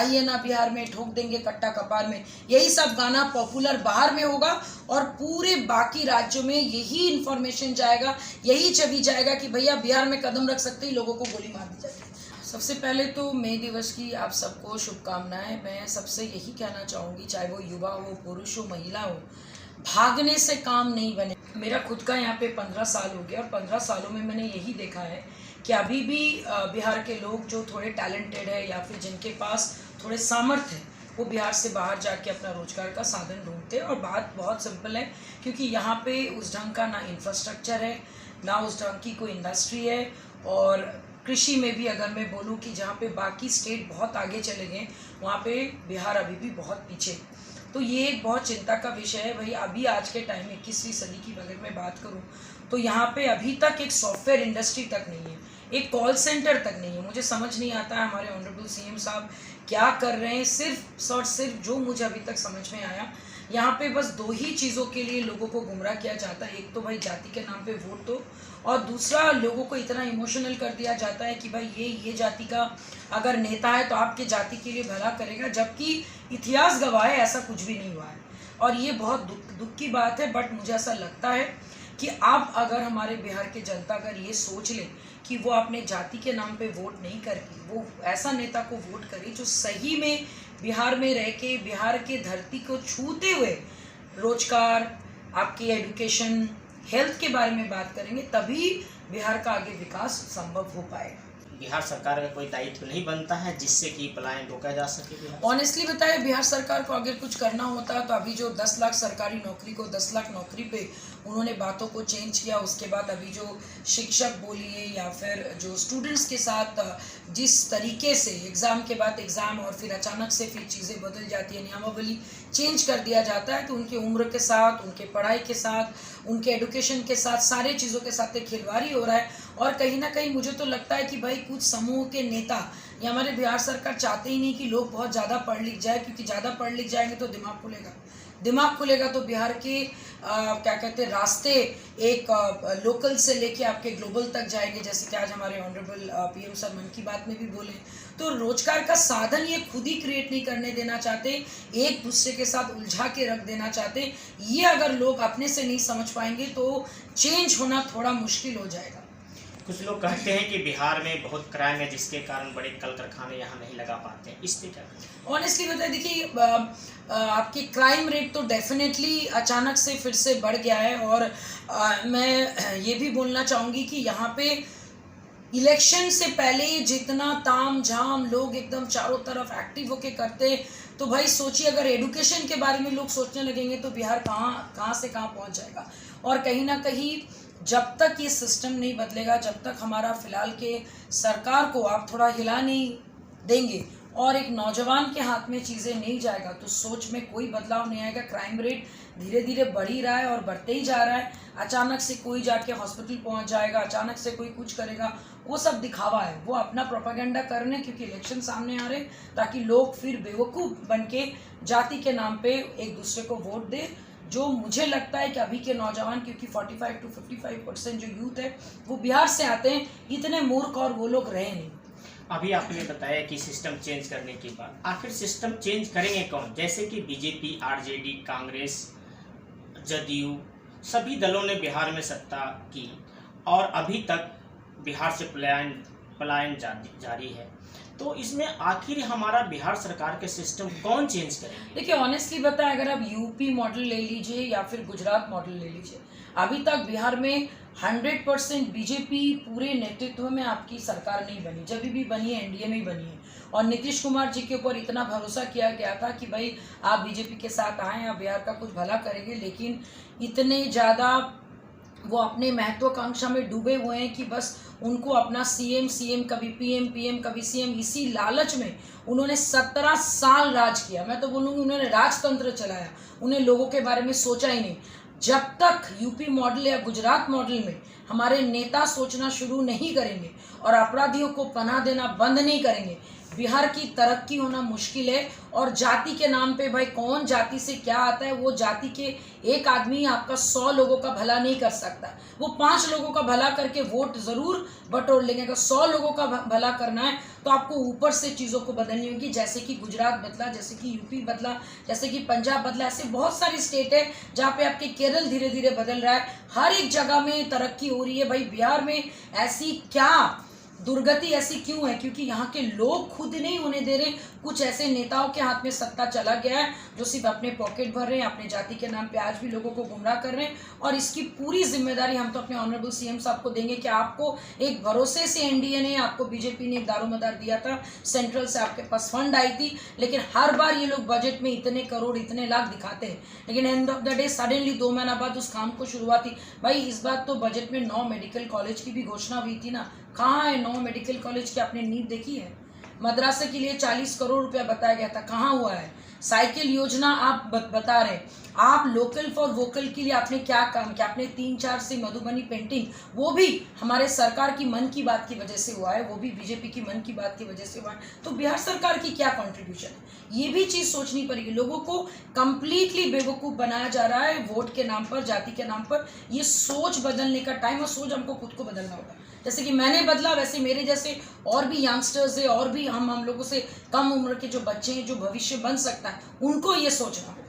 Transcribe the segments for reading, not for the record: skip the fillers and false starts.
आइए ना बिहार में, ठोक देंगे कट्टा कपार में, यही सब गाना पॉपुलर बाहर में होगा और पूरे बाकी राज्यों में यही इन्फॉर्मेशन जाएगा, यही छवि जाएगा कि भैया बिहार में कदम रख सकते ही लोगों को गोली मार दी जाएगी। सबसे पहले तो मई दिवस की आप सबको शुभकामनाएं। मैं सबसे यही कहना चाहूँगी, चाहे वो युवा हो, पुरुष हो, महिला हो, भागने से काम नहीं बने। मेरा खुद का यहाँ पे 15 साल हो गया और 15 सालों में मैंने यही देखा है कि अभी भी बिहार के लोग जो थोड़े टैलेंटेड है या फिर जिनके पास थोड़े सामर्थ्य है, वो बिहार से बाहर जाके अपना रोजगार का साधन ढूंढते हैं। और बात बहुत सिंपल है, क्योंकि यहाँ पे उस ढंग का ना इंफ्रास्ट्रक्चर है, ना उस ढंग की कोई इंडस्ट्री है। और कृषि में भी अगर मैं बोलूँ कि जहाँ पे बाकी स्टेट बहुत आगे चले गए, वहाँ पे बिहार अभी भी बहुत पीछे। तो ये एक बहुत चिंता का विषय है भाई। अभी आज के टाइम में 21वीं सदी की अगर मैं बात करूँ तो यहाँ पे अभी तक एक सॉफ्टवेयर इंडस्ट्री तक नहीं है, एक कॉल सेंटर तक नहीं है। मुझे समझ नहीं आता है हमारे ऑनरेबल सीएम साहब क्या कर रहे हैं। सिर्फ और सिर्फ जो मुझे अभी तक समझ में आया, यहाँ पे बस 2 ही चीज़ों के लिए लोगों को गुमराह किया जाता है। एक तो भाई जाति के नाम पे वोट दो, और दूसरा लोगों को इतना इमोशनल कर दिया जाता है कि भाई ये जाति का अगर नेता है तो आपके जाति के लिए भला करेगा, जबकि इतिहास गवाह है ऐसा कुछ भी नहीं हुआ है। और ये बहुत दुख की बात है। बट मुझे ऐसा लगता है कि अब अगर हमारे बिहार के जनता अगर ये सोच ले कि वो अपने जाति के नाम पे वोट नहीं करेगी, वो ऐसा नेता को वोट करे जो सही में बिहार में रह के बिहार के धरती को छूते हुए रोजगार, आपकी एजुकेशन, हेल्थ के बारे में बात करेंगे, तभी बिहार का आगे विकास संभव हो पाएगा। बिहार सरकार का कोई दायित्व नहीं बनता है जिससे कि पलायन रोका जा सके? ऑनेस्टली बताए, बिहार सरकार को अगर कुछ करना होता तो अभी जो 10 लाख सरकारी नौकरी को 10 लाख नौकरी पे उन्होंने बातों को चेंज किया, उसके बाद अभी जो शिक्षक बोलिए या फिर जो स्टूडेंट्स के साथ जिस तरीके से एग्ज़ाम के बाद एग्ज़ाम और फिर अचानक से फिर चीज़ें बदल जाती है, नियमावली चेंज कर दिया जाता है, तो उनके उम्र के साथ, उनके पढ़ाई के साथ, उनके एडुकेशन के साथ, सारे चीज़ों के साथ एक खिलवाड़ी हो रहा है। और कहीं ना कहीं मुझे तो लगता है कि भाई कुछ समूह के नेता या हमारे बिहार सरकार चाहते ही नहीं कि लोग बहुत ज़्यादा पढ़ लिख जाए, क्योंकि ज़्यादा पढ़ लिख जाएंगे तो दिमाग खुलेगा तो बिहार के क्या कहते हैं रास्ते एक लोकल से लेके आपके ग्लोबल तक जाएंगे। जैसे कि आज हमारे ऑनरेबल पीएम सर मन की बात में भी बोले, तो रोजगार का साधन ये खुद ही क्रिएट नहीं करने देना चाहते, एक दूसरे के साथ उलझा के रख देना चाहते। ये अगर लोग अपने से नहीं समझ पाएंगे तो चेंज होना थोड़ा मुश्किल हो जाएगा। कुछ लोग कहते हैं कि बिहार में बहुत क्राइम है जिसके कारण बड़े कल कारखाने यहाँ नहीं लगा पाते हैं, इस पर क्या? ऑनेस्टली बताए, देखिए आपकी क्राइम रेट तो डेफिनेटली अचानक से फिर से बढ़ गया है। और मैं ये भी बोलना चाहूँगी कि यहाँ पे इलेक्शन से पहले जितना ताम झाम लोग एकदम चारों तरफ एक्टिव होके करते, तो भाई सोचिए अगर एडुकेशन के बारे में लोग सोचने लगेंगे तो बिहार कहाँ से कहाँ पहुँच जाएगा। और कहीं ना कहीं जब तक ये सिस्टम नहीं बदलेगा, जब तक हमारा फिलहाल के सरकार को आप थोड़ा हिला नहीं देंगे और एक नौजवान के हाथ में चीज़ें नहीं जाएगा, तो सोच में कोई बदलाव नहीं आएगा। क्राइम रेट धीरे धीरे बढ़ ही रहा है और बढ़ते ही जा रहा है। अचानक से कोई जाके हॉस्पिटल पहुंच जाएगा, अचानक से कोई कुछ करेगा, वो सब दिखावा है, वो अपना प्रोपेगेंडा कर रहे हैं क्योंकि इलेक्शन सामने आ रहे हैं, ताकि लोग फिर बेवकूफ़ बन के जाति के नाम पे एक दूसरे को वोट दे। जो मुझे लगता है कि अभी के नौजवान, क्योंकि 45 to 55% जो यूथ है वो बिहार से आते हैं, इतने मूर्ख और वो लोग रहे नहीं। अभी आपने बताया कि सिस्टम चेंज करने के बाद आखिर सिस्टम चेंज करेंगे कौन? जैसे कि बीजेपी, आरजेडी, कांग्रेस, जदयू, सभी दलों ने बिहार में सत्ता की और अभी तक बिहार से पलायन जारी है, तो इसमें आखिर हमारा बिहार सरकार के सिस्टम कौन चेंज करेंगे? देखिए ऑनेस्टली बताएं, अगर आप यूपी मॉडल ले लीजिए या फिर गुजरात मॉडल ले लीजिए, अभी तक बिहार में 100% बीजेपी पूरे नेतृत्व में आपकी सरकार नहीं बनी। जब भी बनी है एनडीए में ही बनी है, और नीतीश कुमार जी के ऊपर इतना भरोसा किया गया था कि भाई आप बीजेपी के साथ आएँ, आप बिहार का कुछ भला करेंगे, लेकिन इतने ज़्यादा वो अपने महत्वाकांक्षा में डूबे हुए हैं कि बस उनको अपना सीएम कभी पीएम कभी सीएम, इसी लालच में उन्होंने 17 साल राज किया। मैं तो बोलूँगी उन्होंने राजतंत्र चलाया, उन्हें लोगों के बारे में सोचा ही नहीं। जब तक यूपी मॉडल या गुजरात मॉडल में हमारे नेता सोचना शुरू नहीं करेंगे और अपराधियों को पनाह देना बंद नहीं करेंगे, बिहार की तरक्की होना मुश्किल है। और जाति के नाम पे भाई कौन जाति से क्या आता है, वो जाति के एक आदमी आपका 100 लोगों का भला नहीं कर सकता। वो 5 लोगों का भला करके वोट जरूर बटोर लेंगे। अगर 100 लोगों का भला करना है तो आपको ऊपर से चीज़ों को बदलनी होगी, जैसे कि गुजरात बदला, जैसे कि यूपी बदला, जैसे कि पंजाब बदला। ऐसे बहुत सारी स्टेट है जहाँ पे आपके केरल धीरे धीरे बदल रहा है। हर एक जगह में तरक्की हो रही है। भाई बिहार में ऐसी क्या दुर्गति ऐसी क्यों है? क्योंकि यहाँ के लोग खुद नहीं होने दे रहे। कुछ ऐसे नेताओं के हाथ में सत्ता चला गया है जो सिर्फ अपने पॉकेट भर रहे हैं, अपने जाति के नाम पे आज भी लोगों को गुमराह कर रहे हैं। और इसकी पूरी जिम्मेदारी हम तो अपने ऑनरेबल सीएम साहब को देंगे कि आपको एक भरोसे से एनडीए ने, आपको बीजेपी ने एक दारोमदार दिया था, सेंट्रल से आपके पास फंड आई थी, लेकिन हर बार ये लोग बजट में इतने करोड़ इतने लाख दिखाते हैं, लेकिन end of the day suddenly 2 महीना बाद उस काम को शुरुआत ही। भाई इस बार तो बजट में 9 मेडिकल कॉलेज की भी घोषणा हुई थी ना, कहाँ है 9 मेडिकल कॉलेज की? आपने नींव देखी है? मद्रासे के लिए 40 करोड़ रुपया बताया गया था, कहाँ हुआ है? साइकिल योजना आप बता रहे। आप लोकल फॉर वोकल के लिए आपने क्या काम किया? आपने 3-4 से मधुबनी पेंटिंग, वो भी हमारे सरकार की मन की बात की वजह से हुआ है, वो भी बीजेपी की मन की बात की वजह से हुआ है। तो बिहार सरकार की क्या कंट्रीब्यूशन है, ये भी चीज़ सोचनी पड़ेगी। लोगों को कंप्लीटली बेवकूफ़ बनाया जा रहा है वोट के नाम पर, जाति के नाम पर। ये सोच बदलने का टाइम, और सोच हमको खुद को बदलना होगा। जैसे कि मैंने बदला, वैसे मेरे जैसे और भी यंगस्टर्स है, और भी हम लोगों से कम उम्र के जो बच्चे हैं, जो भविष्य बन सकता है, उनको ये सोचना होगा।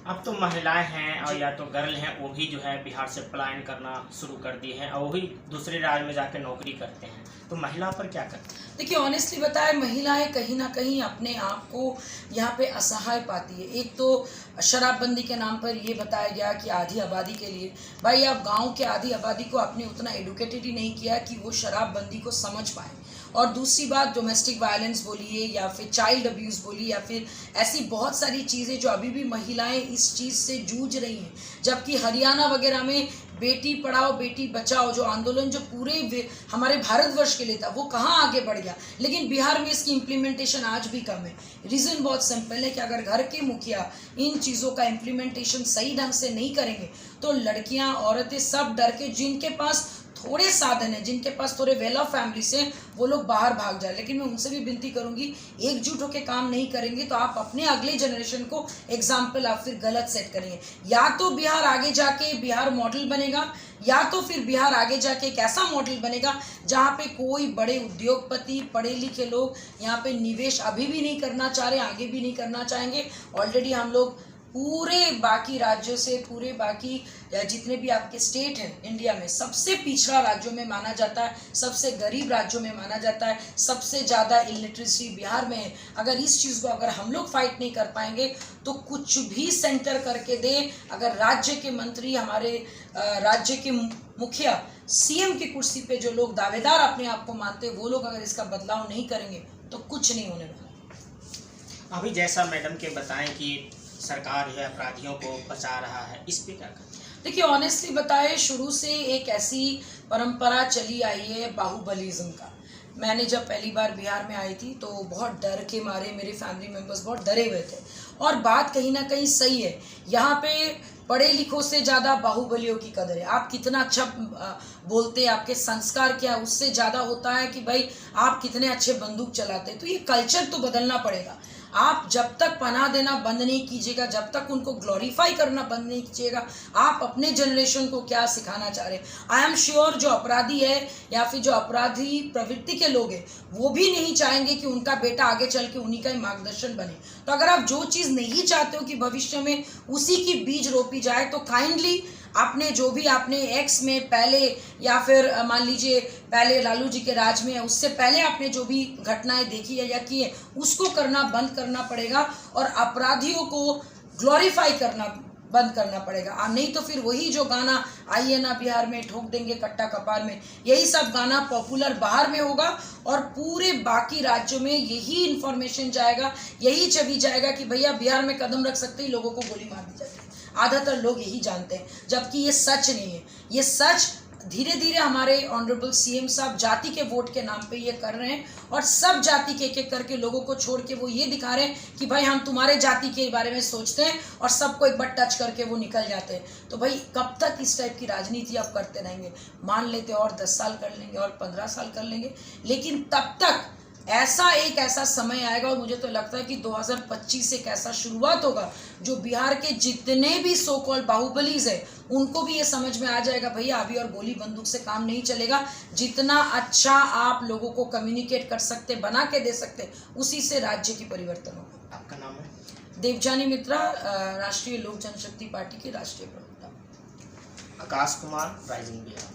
अब तो महिलाएं हैं और या तो गर्ल हैं, वो भी जो है बिहार से पलायन करना शुरू कर दिए हैं और वही दूसरे राज्य में जाकर नौकरी करते हैं। तो महिला पर क्या करते हैं? देखिए ऑनेस्टली बताए, महिलाएं कहीं ना कहीं अपने आप को यहाँ पे असहाय पाती है। एक तो शराबबंदी के नाम पर ये बताया गया कि आधी आबादी के लिए, भाई आप गांव के आधी आबादी को आपने उतना एडुकेटेड ही नहीं किया कि वो शराबबंदी को समझ पाए। और दूसरी बात, डोमेस्टिक वायलेंस बोलिए या फिर चाइल्ड अब्यूज़ बोलिए या फिर ऐसी बहुत सारी चीज़ें जो अभी भी महिलाएं इस चीज़ से जूझ रही हैं। जबकि हरियाणा वगैरह में बेटी पढ़ाओ बेटी बचाओ जो आंदोलन जो पूरे हमारे भारतवर्ष के लिए था, वो कहाँ आगे बढ़ गया। लेकिन बिहार में इसकी इम्प्लीमेंटेशन आज भी कम है। रीज़न बहुत सिंपल है कि अगर घर के मुखिया इन चीज़ों का इम्प्लीमेंटेशन सही ढंग से नहीं करेंगे तो लड़कियां, औरतें सब डर के, जिनके पास थोड़े साधन है, जिनके पास थोड़े वेल ऑफ फैमिली से, वो लोग बाहर भाग जाए। लेकिन मैं उनसे भी विनती करूंगी, एकजुट होकर काम नहीं करेंगे तो आप अपने अगले जनरेशन को एग्जाम्पल आप फिर गलत सेट करेंगे। या तो बिहार आगे जाके बिहार मॉडल बनेगा, या तो फिर बिहार आगे जाके एक ऐसा मॉडल बनेगा जहाँ पे कोई बड़े उद्योगपति, पढ़े लिखे लोग यहाँ पे निवेश अभी भी नहीं करना चाह रहे, आगे भी नहीं करना चाहेंगे। ऑलरेडी हम लोग पूरे बाकी राज्यों से, पूरे बाकी जितने भी आपके स्टेट हैं इंडिया में, सबसे पिछड़ा राज्यों में माना जाता है, सबसे गरीब राज्यों में माना जाता है, सबसे ज़्यादा इलिटरेसी बिहार में है। अगर इस चीज़ को अगर हम लोग फाइट नहीं कर पाएंगे तो कुछ भी सेंटर करके दे, अगर राज्य के मंत्री, हमारे राज्य के मुखिया, सीएम की कुर्सी पे जो लोग दावेदार अपने आप को मानते हैं, वो लोग अगर इसका बदलाव नहीं करेंगे तो कुछ नहीं होने वाला। अभी जैसा मैडम के बताएं कि सरकार जो है अपराधियों को बचा रहा है, इस पे क्या करते हैं? देखिए ऑनेस्टली बताए, शुरू से एक ऐसी परंपरा चली आई है बाहुबलिज्म का। मैंने जब पहली बार बिहार में आई थी तो बहुत डर के मारे मेरे फैमिली मेम्बर्स बहुत डरे हुए थे। और बात कहीं ना कहीं सही है, यहाँ पे पढ़े लिखों से ज़्यादा बाहुबलियों की कदर है। आप कितना अच्छा बोलते हैं, आपके संस्कार क्या, उससे ज़्यादा होता है कि भाई आप कितने अच्छे बंदूक चलाते हैं। तो ये कल्चर तो बदलना पड़ेगा। आप जब तक पनाह देना बंद नहीं कीजिएगा, जब तक उनको ग्लोरीफाई करना बंद नहीं कीजिएगा, आप अपने जनरेशन को क्या सिखाना चाह रहे हैं? आई एम श्योर जो अपराधी है या फिर जो अपराधी प्रवृत्ति के लोग हैं, वो भी नहीं चाहेंगे कि उनका बेटा आगे चल के उन्हीं का ही मार्गदर्शन बने। तो अगर आप जो चीज़ नहीं चाहते हो कि भविष्य में उसी की बीज रोपी जाए, तो काइंडली आपने जो भी आपने एक्स में पहले, या फिर मान लीजिए पहले लालू जी के राज में, उससे पहले आपने जो भी घटनाएं देखी है या की है, उसको करना बंद करना पड़ेगा और अपराधियों को ग्लोरीफाई करना बंद करना पड़ेगा। नहीं तो फिर वही जो गाना आइए ना बिहार में ठोक देंगे कट्टा कपार में, यही सब गाना पॉपुलर बाहर में होगा और पूरे बाकी राज्यों में यही इन्फॉर्मेशन जाएगा, यही छवि जाएगा कि भैया बिहार में कदम रख सकते ही लोगों को गोली मार दी जाती है। आधातर लोग यही जानते हैं, जबकि ये सच नहीं है। ये सच धीरे धीरे हमारे ऑनरेबल सीएम साहब जाति के वोट के नाम पे ये कर रहे हैं और सब जाति के एक एक करके लोगों को छोड़ के वो ये दिखा रहे हैं कि भाई हम तुम्हारे जाति के बारे में सोचते हैं, और सबको एक बार टच करके वो निकल जाते हैं। तो भाई कब तक इस टाइप की राजनीति आप करते रहेंगे? मान लेते और 10 साल कर लेंगे और 15 साल कर लेंगे, लेकिन तब तक ऐसा समय आएगा और मुझे तो लगता है कि 2025 से एक ऐसा शुरुआत होगा जो बिहार के जितने भी सो कॉल्ड बाहुबलीज है उनको भी ये समझ में आ जाएगा भैया अभी और गोली बंदूक से काम नहीं चलेगा। जितना अच्छा आप लोगों को कम्युनिकेट कर सकते, बना के दे सकते, उसी से राज्य की परिवर्तन होगा। आपका नाम है? देवजानी मित्रा, राष्ट्रीय लोक जनशक्ति पार्टी की राष्ट्रीय प्रवक्ता। आकाश कुमार, राइजिंग बिहार।